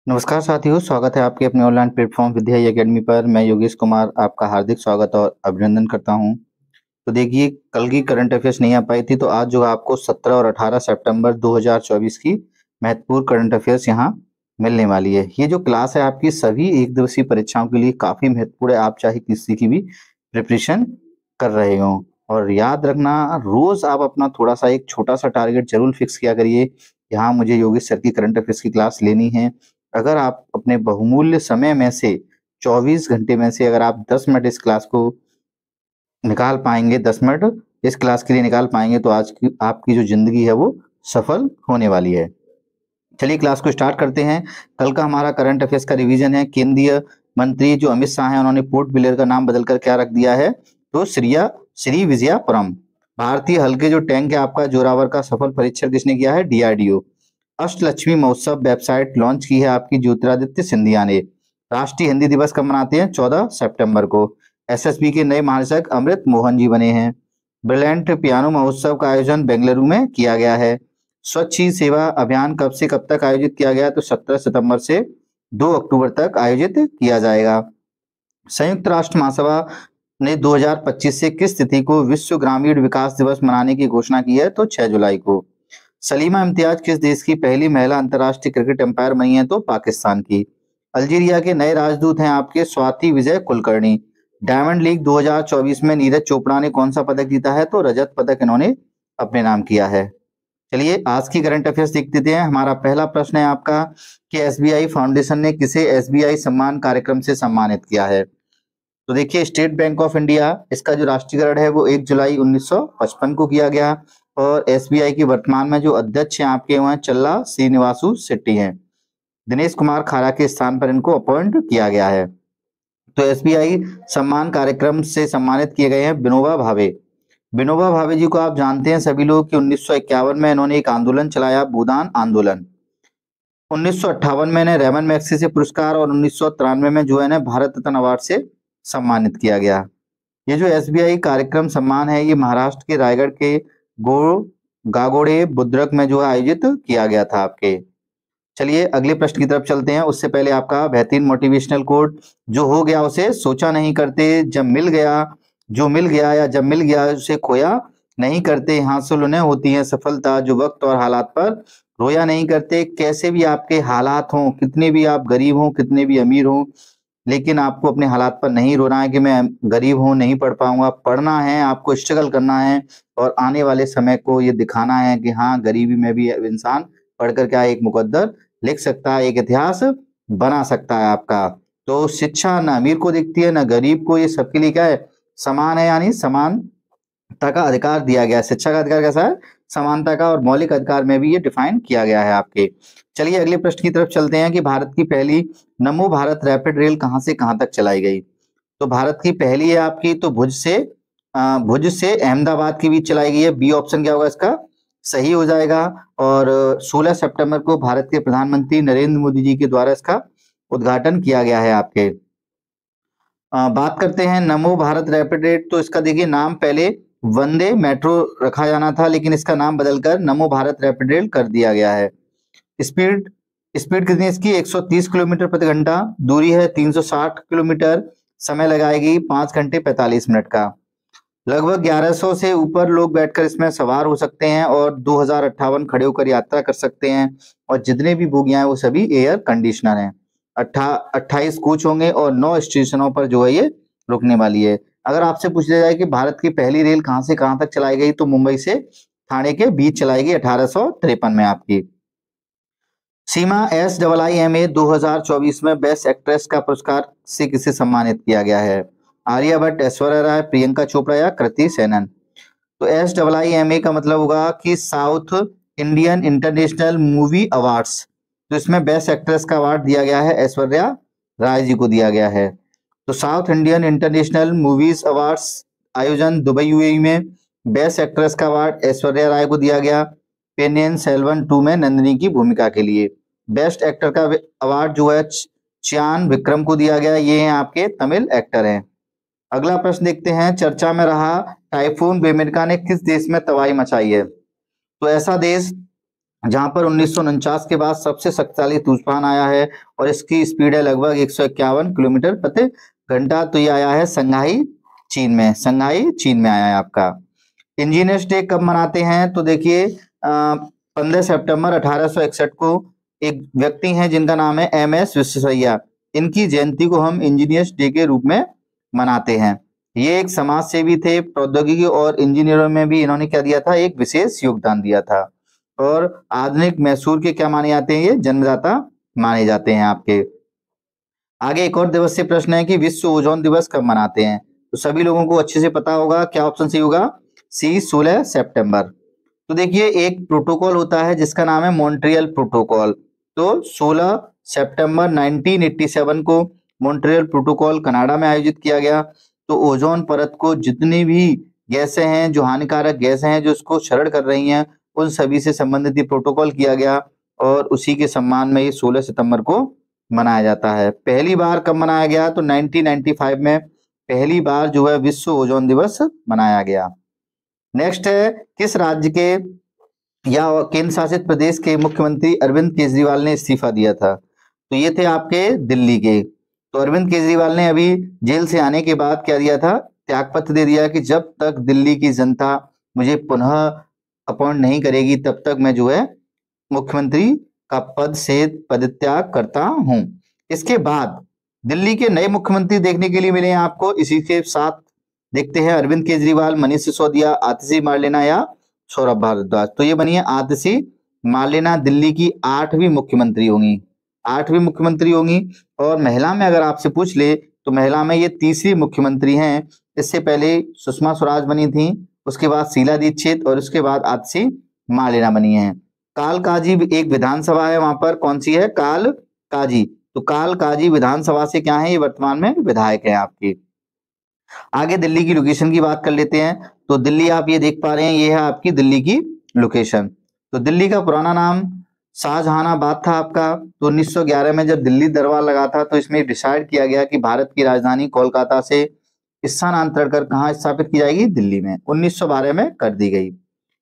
नमस्कार साथियों, स्वागत है आपके अपने ऑनलाइन प्लेटफॉर्म विद्या एकेडमी पर। मैं योगेश कुमार आपका हार्दिक स्वागत और अभिनंदन करता हूं। तो देखिए, कल की करंट अफेयर्स नहीं आ पाई थी, तो आज जो आपको 17 और 18 सितंबर 2024 की महत्वपूर्ण करंट अफेयर्स यहां मिलने वाली है। ये जो क्लास है आपकी सभी एक दिवसीय परीक्षाओं के लिए काफी महत्वपूर्ण है। आप चाहे किसी की भी प्रिपरेशन कर रहे हो, और याद रखना, रोज आप अपना थोड़ा सा एक छोटा सा टारगेट जरूर फिक्स किया करिए। यहाँ मुझे योगेश सर की करंट अफेयर्स की क्लास लेनी है। अगर आप अपने बहुमूल्य समय में से 24 घंटे में से अगर आप 10 मिनट इस क्लास को निकाल पाएंगे, 10 मिनट इस क्लास के लिए निकाल पाएंगे, तो आज की आपकी जो जिंदगी है वो सफल होने वाली है। चलिए क्लास को स्टार्ट करते हैं। कल का हमारा करंट अफेयर्स का रिवीजन है। केंद्रीय मंत्री जो अमित शाह हैं, उन्होंने पोर्ट ब्लेयर का नाम बदलकर क्या रख दिया है, तो श्री विजयापुरम। भारतीय हल्के जो टैंक है आपका जोरावर का सफल परीक्षण किसने किया है, डीआरडीओ। अष्टलक्ष्मी महोत्सव वेबसाइट लॉन्च की है आपकी ज्योतिरादित्य सिंधिया ने। राष्ट्रीय हिंदी दिवस कब मनाते हैं, 14 सितंबर को। एसएसबी के नए महानिदेशक अमृत मोहन जी बने हैं। ब्रिलियंट पियानो महोत्सव का आयोजन बेंगलुरु में किया गया है। स्वच्छ ही सेवा अभियान कब से कब तक आयोजित किया गया, तो 17 सितंबर से 2 अक्टूबर तक आयोजित किया जाएगा। संयुक्त राष्ट्र महासभा ने 2025 से किस तिथि को विश्व ग्रामीण विकास दिवस मनाने की घोषणा की है, तो 6 जुलाई को। सलीमा इम्तियाज किस देश की पहली महिला अंतर्राष्ट्रीय क्रिकेट अंपायर बनी है, तो पाकिस्तान की। अल्जीरिया के नए राजदूत हैं आपके स्वाति विजय कुलकर्णी। डायमंड लीग 2024 में नीरज चोपड़ा ने कौन सा पदक जीता है, तो रजत पदक इन्होंने अपने नाम किया है। चलिए आज की करंट अफेयर्स देख लेते हैं। हमारा पहला प्रश्न है आपका कि एसबीआई फाउंडेशन ने किसे एसबीआई सम्मान कार्यक्रम से सम्मानित किया है। तो देखिए, स्टेट बैंक ऑफ इंडिया, इसका जो राष्ट्रीयकरण है वो 1 जुलाई 1955 को किया गया। और एसबीआई की वर्तमान में जो अध्यक्ष हैं आपके वहाँ चल्ला श्रीनिवासु शेट्टी हैं। दिनेश कुमार खारा के स्थान पर इनको अपॉइंट किया गया है। तो एसबीआई सम्मान कार्यक्रम से सम्मानित किए गए हैं विनोबा भावे। विनोबा भावे जी को आप जानते हैं सभी लोग कि 1951 में इन्होंने एक आंदोलन चलाया, भूदान आंदोलन। 1958 में इन्हें रेमन मैग्सेसे पुरस्कार और 1993 में जो है इन्हें भारत रत्न अवार्ड से सम्मानित किया गया। ये जो एसबीआई कार्यक्रम सम्मान है, ये महाराष्ट्र के रायगढ़ के गो गागोड़े बुद्रक में जो है आयोजित किया गया था आपके। चलिए अगले प्रश्न की तरफ चलते हैं। उससे पहले आपका बेहतरीन मोटिवेशनल कोट, जो हो गया उसे सोचा नहीं करते, जब मिल गया जो मिल गया, या जब मिल गया उसे खोया नहीं करते, हासिल उन्हें होती है सफलता जो वक्त और हालात पर रोया नहीं करते। कैसे भी आपके हालात हों, कितने भी आप गरीब हों, कितने भी अमीर हों, लेकिन आपको अपने हालात पर नहीं रोना है कि मैं गरीब हूँ, नहीं पढ़ पाऊंगा। पढ़ना है, आपको स्ट्रगल करना है, और आने वाले समय को ये दिखाना है कि हाँ, गरीबी में भी इंसान पढ़कर क्या एक मुकद्दर लिख सकता है, एक इतिहास बना सकता है आपका। तो शिक्षा न अमीर को दिखती है न गरीब को, ये सबके लिए क्या है, समान है, यानी समानता का अधिकार दिया गया है। शिक्षा का अधिकार कैसा है, समानता का, और मौलिक अधिकार में भी ये डिफाइन किया गया है आपके। चलिए अगले प्रश्न की तरफ चलते हैं कि भारत की पहली नमो भारत रैपिड रेल कहां से कहां तक चलाई गई। तो भारत की पहली है आपकी, तो भुज से अहमदाबाद के बीच चलाई गई है। बी ऑप्शन क्या होगा इसका, सही हो जाएगा। और 16 सितंबर को भारत के प्रधानमंत्री नरेंद्र मोदी जी के द्वारा इसका उद्घाटन किया गया है आपके। बात करते हैं नमो भारत रैपिड रेल, तो इसका देखिए नाम पहले वंदे मेट्रो रखा जाना था, लेकिन इसका नाम बदलकर नमो भारत रैपिड रेल कर दिया गया है। स्पीड स्पीड कितनी है इसकी, 130 किलोमीटर प्रति घंटा। दूरी है 360 किलोमीटर। समय लगाएगी 5 घंटे 45 मिनट का। लगभग 1100 से ऊपर लोग बैठकर इसमें सवार हो सकते हैं, और 2058 खड़े होकर यात्रा कर सकते हैं। और जितने भी बोगियां हैं वो सभी एयर कंडीशनर हैं। 28 कोच होंगे, और 9 स्टेशनों पर जो है ये रुकने वाली है। अगर आपसे पूछ लिया जाए कि भारत की पहली रेल कहां से कहां तक चलाई गई, तो मुंबई से ठाणे के बीच चलाई गई 1853 में आपकी। सीमा SIIMA 2024 में बेस्ट एक्ट्रेस का पुरस्कार से किसे सम्मानित किया गया है। आलिया भट्ट, ऐश्वर्या राय, प्रियंका चोपड़ा या कृति सेनन। तो SIIMA का मतलब होगा कि south Indian international movie awards. तो इसमें बेस्ट एक्ट्रेस का अवार्ड दिया गया है, ऐश्वर्या राय जी को दिया गया है। तो south Indian international movies awards आयोजन दुबई यूएई में, बेस्ट एक्ट्रेस का अवार्ड ऐश्वर्या राय को दिया गया पेनियन सेल्वन 2 में नंदिनी की भूमिका के लिए। बेस्ट एक्टर का अवार्ड जो है चियान विक्रम को दिया गया, ये हैं आपके तमिल एक्टर हैं। अगला प्रश्न देखते हैं। चर्चा में रहा टाइफून बेमेनका ने किस देश में तबाही मचाई है। तो ऐसा देश जहां पर 1949 के बाद सबसे शक्तिशाली तूफान आया है और इसकी स्पीड है लगभग 151 किलोमीटर प्रति घंटा। तो ये आया है संघाई चीन में, संघाई चीन में आया है आपका। इंजीनियर्स डे कब मनाते हैं? तो देखिए 15 सितंबर 1861 को एक व्यक्ति हैं जिनका नाम है MS विश्वेश्वरैया, इनकी जयंती को हम इंजीनियर्स डे के रूप में मनाते हैं। ये एक समाज सेवी थे, प्रौद्योगिकी और इंजीनियरों में भी इन्होंने क्या दिया था, एक विशेष योगदान दिया था और आधुनिक मैसूर के क्या माने जाते हैं, ये जन्मदाता माने जाते हैं आपके। आगे एक और दिवस से प्रश्न है कि विश्व ओजोन दिवस कब मनाते हैं? तो सभी लोगों को अच्छे से पता होगा, क्या ऑप्शन सही होगा, C 16 सितंबर। तो देखिए एक प्रोटोकॉल होता है जिसका नाम है मॉन्ट्रियल प्रोटोकॉल। तो 16 सितंबर 1987 को मॉन्ट्रियल प्रोटोकॉल कनाडा में आयोजित किया गया। तो ओजोन परत को जितनी भी गैसें हैं, जो हानिकारक गैसें हैं जो उसको क्षरण कर रही हैं, उन सभी से संबंधित ये प्रोटोकॉल किया गया और उसी के सम्मान में ये 16 सितंबर को मनाया जाता है। पहली बार कब मनाया गया? तो 1995 में पहली बार जो है विश्व ओजोन दिवस मनाया गया। नेक्स्ट है, किस राज्य के या केंद्र शासित प्रदेश के मुख्यमंत्री अरविंद केजरीवाल ने इस्तीफा दिया था? तो ये थे आपके दिल्ली के। तो अरविंद केजरीवाल ने अभी जेल से आने के बाद क्या दिया था, त्यागपत्र दे दिया कि जब तक दिल्ली की जनता मुझे पुनः अपॉइंट नहीं करेगी तब तक मैं जो है मुख्यमंत्री का पद से पदत्याग करता हूं। इसके बाद दिल्ली के नए मुख्यमंत्री देखने के लिए मिले हैं आपको। इसी के साथ देखते हैं अरविंद केजरीवाल, मनीष सिसोदिया, आतिशी मार्लेना या सौरभ भारद्वाज। तो ये बनी है आतिशी मार्लेना, दिल्ली की 8वीं मुख्यमंत्री होंगी, 8वीं मुख्यमंत्री होंगी। और महिला में अगर आपसे पूछ ले तो महिला में ये 3री मुख्यमंत्री हैं। इससे पहले सुषमा स्वराज बनी थी, उसके बाद शीला दीक्षित और उसके बाद आतिशी मार्लेना बनी है। कालकाजी एक विधानसभा है वहां पर, कौन सी है, कालकाजी। तो कालकाजी विधानसभा से क्या है, ये वर्तमान में विधायक है आपकी। आगे दिल्ली की लोकेशन की बात कर लेते हैं। तो दिल्ली आप ये देख पा रहे हैं, ये है आपकी दिल्ली की लोकेशन। तो दिल्ली का पुराना नाम शाहजहानाबाद था आपका। तो 1911 में जब दिल्ली दरबार लगा था तो इसमें डिसाइड किया गया कि भारत की राजधानी कोलकाता से स्थानांतरण कर कहाँ स्थापित की जाएगी, दिल्ली में। 1912 में कर दी गई।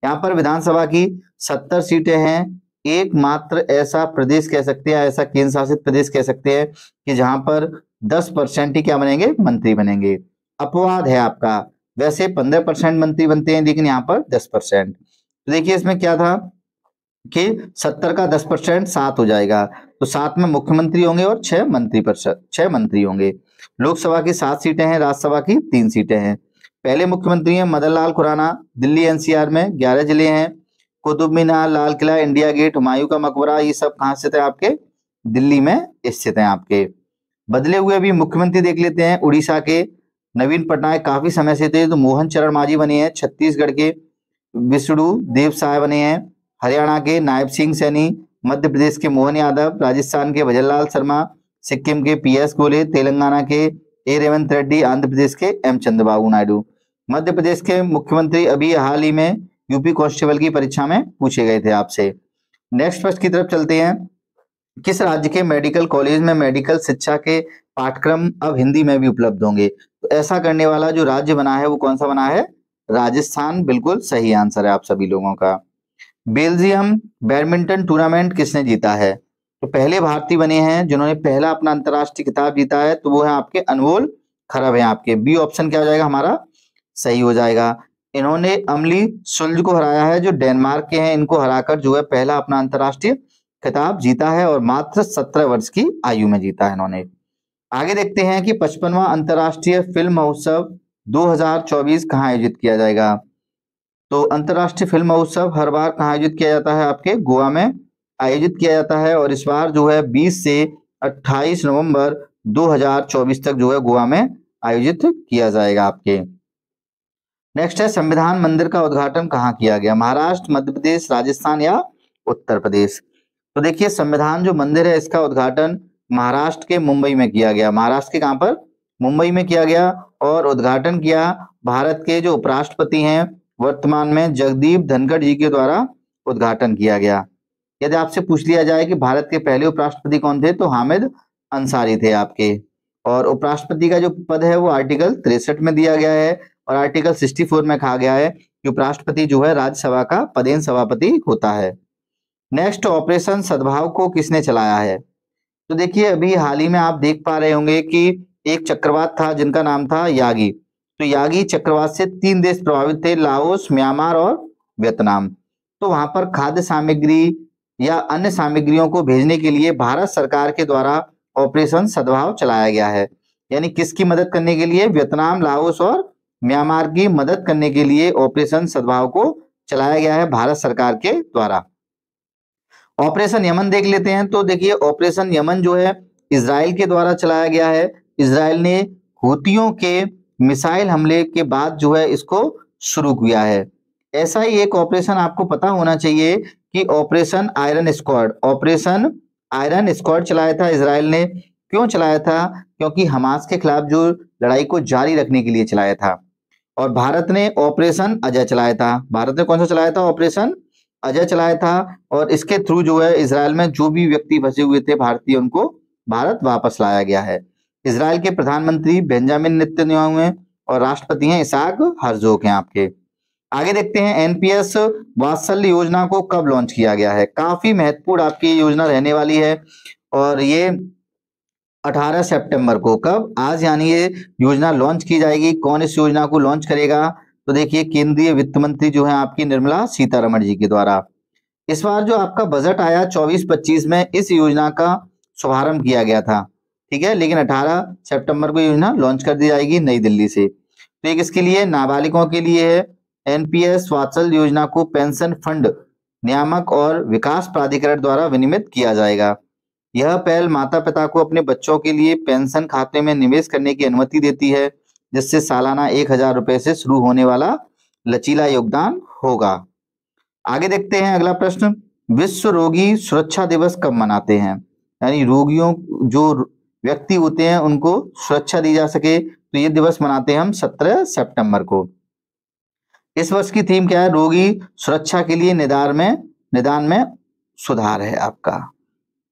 यहाँ पर विधानसभा की 70 सीटें हैं। एकमात्र ऐसा प्रदेश कह सकते हैं, ऐसा केंद्र शासित प्रदेश कह सकते हैं कि जहां पर 10% ही क्या बनेंगे, मंत्री बनेंगे। अपवाद है आपका, वैसे 15% मंत्री बनते हैं लेकिन यहाँ पर 10%। तो देखिए इसमें क्या था कि 70 का 10% 7 हो जाएगा। तो 7 में मुख्यमंत्री होंगे और 6 मंत्री होंगे। लोकसभा की 7 सीटें हैं, राज्यसभा की 3 सीटें हैं। पहले मुख्यमंत्री हैं मदन लाल खुराना, दिल्ली NCR में 11 जिले हैं। कुतुब मीनार, लाल किला, इंडिया गेट, हुमायूं का मकबरा, ये सब कहाँ स्थित है आपके, दिल्ली में स्थित है आपके। बदले हुए अभी मुख्यमंत्री देख लेते हैं। उड़ीसा के नवीन पटनायक काफी समय से थे, तो मोहन चरण मांझी बने हैं। छत्तीसगढ़ के विष्णु देव साय बने हैं। हरियाणा के नायब सिंह सैनी, मध्य प्रदेश के मोहन यादव, राजस्थान के भजनलाल शर्मा, सिक्किम के PS गोले, तेलंगाना के A रेवंत रेड्डी, आंध्र प्रदेश के M चंद्रबाबू नायडू। मध्य प्रदेश के मुख्यमंत्री अभी हाल ही में यूपी कांस्टेबल की परीक्षा में पूछे गए थे आपसे। नेक्स्ट प्रश्न की तरफ चलते हैं। किस राज्य के मेडिकल कॉलेज में मेडिकल शिक्षा के पाठ्यक्रम अब हिंदी में भी उपलब्ध होंगे? तो ऐसा करने वाला जो राज्य बना है वो कौन सा बना है, राजस्थान। बिल्कुल सही आंसर है आप सभी लोगों का। बेल्जियम बैडमिंटन टूर्नामेंट किसने जीता है? तो पहले भारतीय बने हैं जिन्होंने पहला अपना अंतरराष्ट्रीय खिताब जीता है, तो वो है आपके अनमोल खरब है आपके। बी ऑप्शन क्या हो जाएगा हमारा, सही हो जाएगा। इन्होंने अमली सुल्ज को हराया है, जो डेनमार्क के हैं। इनको हराकर जो है पहला अपना अंतरराष्ट्रीय खिताब जीता है और मात्र 17 वर्ष की आयु में जीता है इन्होंने। आगे देखते हैं कि 55वां अंतरराष्ट्रीय फिल्म महोत्सव 2024 कहाँ आयोजित किया जाएगा? तो अंतरराष्ट्रीय फिल्म महोत्सव हर बार कहाँ आयोजित किया जाता है, आपके गोवा में आयोजित किया जाता है। और इस बार जो है 20 से 28 नवंबर 2024 तक जो है गोवा में आयोजित किया जाएगा आपके। नेक्स्ट है, संविधान मंदिर का उद्घाटन कहाँ किया गया? महाराष्ट्र, मध्य प्रदेश, राजस्थान या उत्तर प्रदेश? तो देखिए संविधान जो मंदिर है इसका उद्घाटन महाराष्ट्र के मुंबई में किया गया। महाराष्ट्र के कहां पर, मुंबई में किया गया। और उद्घाटन किया भारत के जो उपराष्ट्रपति हैं वर्तमान में, जगदीप धनखड़ जी के द्वारा उद्घाटन किया गया। यदि आपसे पूछ लिया जाए कि भारत के पहले उपराष्ट्रपति कौन थे, तो हामिद अंसारी थे आपके। और उपराष्ट्रपति का जो पद है वो आर्टिकल 63 में दिया गया है और आर्टिकल 64 में कहा गया है कि उपराष्ट्रपति जो है राज्यसभा का पदेन सभापति होता है। नेक्स्ट, ऑपरेशन सद्भाव को किसने चलाया है? तो देखिए अभी हाल ही में आप देख पा रहे होंगे कि एक चक्रवात था जिनका नाम था यागी। तो यागी चक्रवात से 3 देश प्रभावित थे, लाओस, म्यांमार और वियतनाम। तो वहां पर खाद्य सामग्री या अन्य सामग्रियों को भेजने के लिए भारत सरकार के द्वारा ऑपरेशन सद्भाव चलाया गया है। यानी किसकी मदद करने के लिए? वियतनाम, लाओस और म्यांमार की मदद करने के लिए ऑपरेशन सद्भाव को चलाया गया है भारत सरकार के द्वारा। ऑपरेशन यमन देख लेते हैं। तो देखिए ऑपरेशन यमन जो है इजराइल के द्वारा चलाया गया है। इजराइल ने हूतियों के मिसाइल हमले के बाद जो है इसको शुरू किया है। ऐसा ही एक ऑपरेशन आपको पता होना चाहिए कि ऑपरेशन आयरन स्क्वाड चलाया था इजराइल ने। क्यों चलाया था? क्योंकि हमास के खिलाफ जो लड़ाई को जारी रखने के लिए चलाया था। और भारत ने ऑपरेशन अजय चलाया था। भारत ने कौन सा चलाया था? ऑपरेशन अजय चलाया था। और इसके थ्रू जो है इजराइल में जो भी व्यक्ति फंसे हुए थे भारतीय, उनको भारत वापस लाया गया है। इजराइल के प्रधानमंत्री बेंजामिन नेतन्याहू हैं और राष्ट्रपति हैं इसहाक हर्जोग हैं आपके। आगे देखते हैं एनपीएस वात्सल्य योजना को कब लॉन्च किया गया है? काफी महत्वपूर्ण आपकी योजना रहने वाली है और ये 18 सितंबर को, कब? आज, यानी ये योजना लॉन्च की जाएगी। कौन इस योजना को लॉन्च करेगा? तो देखिए केंद्रीय वित्त मंत्री जो है आपकी निर्मला सीतारमण जी के द्वारा। इस बार जो आपका बजट आया 24-25 में इस योजना का शुभारंभ किया गया था, ठीक है, लेकिन 18 सितंबर को योजना लॉन्च कर दी जाएगी नई दिल्ली से। तो एक इसके लिए नाबालिगों के लिए है। एनपीएस वात्सल्य योजना को पेंशन फंड नियामक और विकास प्राधिकरण द्वारा विनियमित किया जाएगा। यह पहल माता पिता को अपने बच्चों के लिए पेंशन खाते में निवेश करने की अनुमति देती है, जिससे सालाना 1000 रुपए से शुरू होने वाला लचीला योगदान होगा। आगे देखते हैं अगला प्रश्न, विश्व रोगी सुरक्षा दिवस कब मनाते हैं? यानी रोगियों, जो व्यक्ति होते हैं उनको सुरक्षा दी जा सके, तो ये दिवस मनाते हैं हम 17 सितंबर को। इस वर्ष की थीम क्या है? रोगी सुरक्षा के लिए निदान में सुधार है आपका,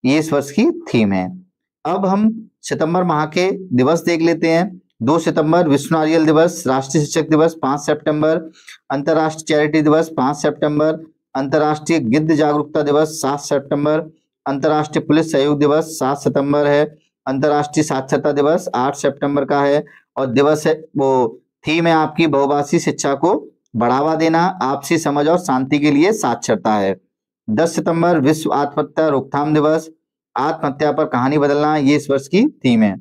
ये इस वर्ष की थीम है। अब हम सितंबर माह के दिवस देख लेते हैं। 2 सितंबर विश्व नारियल दिवस, राष्ट्रीय शिक्षक दिवस 5 सितंबर, अंतर्राष्ट्रीय चैरिटी दिवस 5 सितंबर, अंतर्राष्ट्रीय गिद्ध जागरूकता दिवस 7 सितंबर, अंतर्राष्ट्रीय पुलिस सहयोग दिवस 7 सितंबर है, अंतर्राष्ट्रीय साक्षरता दिवस 8 सितंबर का है। और दिवस है वो थीम है आपकी बहुभाषी शिक्षा को बढ़ावा देना, आपसी समझ और शांति के लिए साक्षरता है। 10 सितंबर विश्व आत्महत्या रोकथाम दिवस, आत्महत्या पर कहानी बदलना, ये इस वर्ष की थीम है।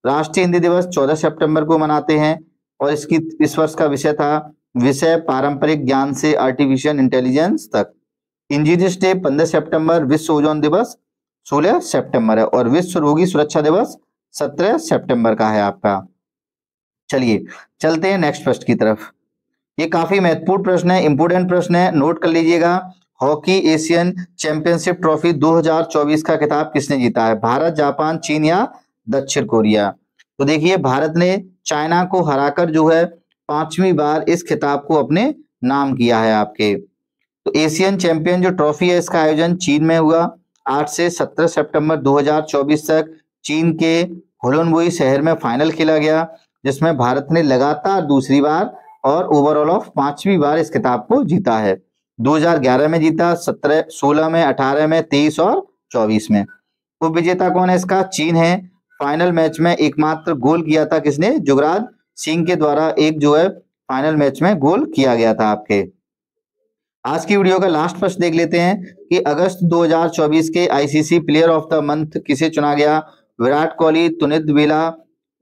राष्ट्रीय हिंदी दिवस 14 सितंबर को मनाते हैं और इस वर्ष का विषय पारंपरिक ज्ञान से आर्टिफिशियल इंटेलिजेंस तक। इंजीनियर्स डे 15 सितंबर, विश्व ओजोन दिवस 16 सितंबर है और विश्व रोगी सुरक्षा दिवस 17 सितंबर का है आपका। चलिए चलते हैं नेक्स्ट प्रश्न की तरफ। ये काफी महत्वपूर्ण प्रश्न है, इंपोर्टेंट प्रश्न है, नोट कर लीजिएगा। हॉकी एशियन चैंपियनशिप ट्रॉफी 2024 का खिताब किसने जीता है? भारत, जापान, चीन या दक्षिण कोरिया? तो देखिए भारत ने चाइना को हराकर जो है 5वीं बार इस खिताब को अपने नाम किया है आपके। तो एशियन चैंपियन जो ट्रॉफी है इसका आयोजन चीन में हुआ 8 से 17 सितंबर 2024 तक। चीन के हुलुनबुई शहर में फाइनल खेला गया, जिसमें भारत ने लगातार दूसरी बार और ओवरऑल ऑफ 5वीं बार इस खिताब को जीता है। 2011 में जीता, 17, 16 में, 18 में, 23 और 24 में। उप विजेता कौन है इसका? चीन है। फाइनल मैच में एकमात्र गोल किया था किसने? युवराज सिंह के द्वारा एक जो है फाइनल मैच में गोल किया गया था आपके। आज की वीडियो का लास्ट प्रश्न देख लेते हैं कि अगस्त 2024 के ICC player of the month किसे चुना गया? विराट कोहली, तुनित वेला,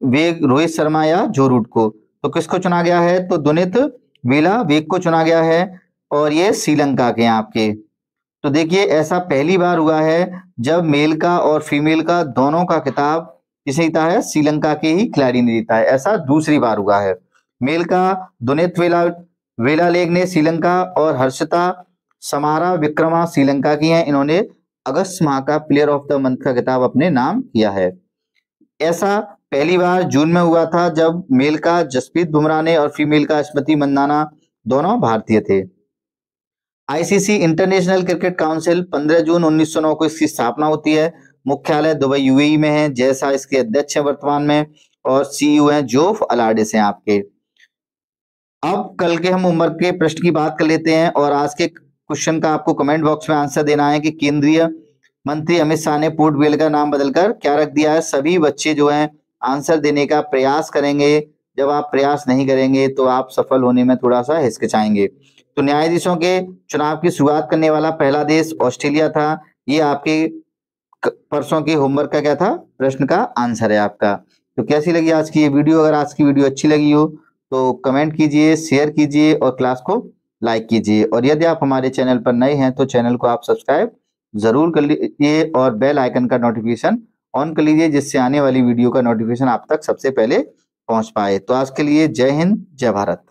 वेग, रोहित शर्मा या जो रूट को? तो किसको चुना गया है? तो दुनित वेला वेग को चुना गया है और ये श्रीलंका के हैं आपके। तो देखिए ऐसा पहली बार हुआ है जब मेल का और फीमेल का दोनों का खिताब किसे जीता है? श्रीलंका के ही खिलाड़ी ने जीता है। ऐसा दूसरी बार हुआ है। मेल का दुनित वेलालेग ने श्रीलंका और हर्षिता समारा विक्रमा श्रीलंका की हैं। इन्होंने अगस्त माह का प्लेयर ऑफ द मंथ का खिताब अपने नाम किया है। ऐसा पहली बार जून में हुआ था जब मेल का जसप्रीत बुमराह ने और फीमेल का स्मृति मंदाना दोनों भारतीय थे। आईसीसी इंटरनेशनल क्रिकेट काउंसिल 15 जून 1909 को इसकी स्थापना होती है। मुख्यालय दुबई यूएई में है। जैसा इसके अध्यक्ष है वर्तमान में और सीईओ हैं जोफ अलार्डिस हैं आपके। अब कल के हम होमवर्क के प्रश्न की बात कर लेते हैं और आज के क्वेश्चन का आपको कमेंट बॉक्स में आंसर देना है कि केंद्रीय मंत्री अमित शाह ने पोर्ट ब्लेयर का नाम बदलकर क्या रख दिया है। सभी बच्चे जो हैं आंसर देने का प्रयास करेंगे। जब आप प्रयास नहीं करेंगे तो आप सफल होने में थोड़ा सा हिचकिचाएंगे। तो न्यायाधीशों के चुनाव की शुरुआत करने वाला पहला देश ऑस्ट्रेलिया था। ये आपके परसों के होमवर्क का क्या था, प्रश्न का आंसर है आपका। तो कैसी लगी आज की ये वीडियो? अगर आज की वीडियो अच्छी लगी हो तो कमेंट कीजिए, शेयर कीजिए और क्लास को लाइक कीजिए। और यदि आप हमारे चैनल पर नए हैं तो चैनल को आप सब्सक्राइब जरूर कर लीजिए और बेल आइकन का नोटिफिकेशन ऑन कर लीजिए, जिससे आने वाली वीडियो का नोटिफिकेशन आप तक सबसे पहले पहुंच पाए। तो आज के लिए जय हिंद, जय भारत।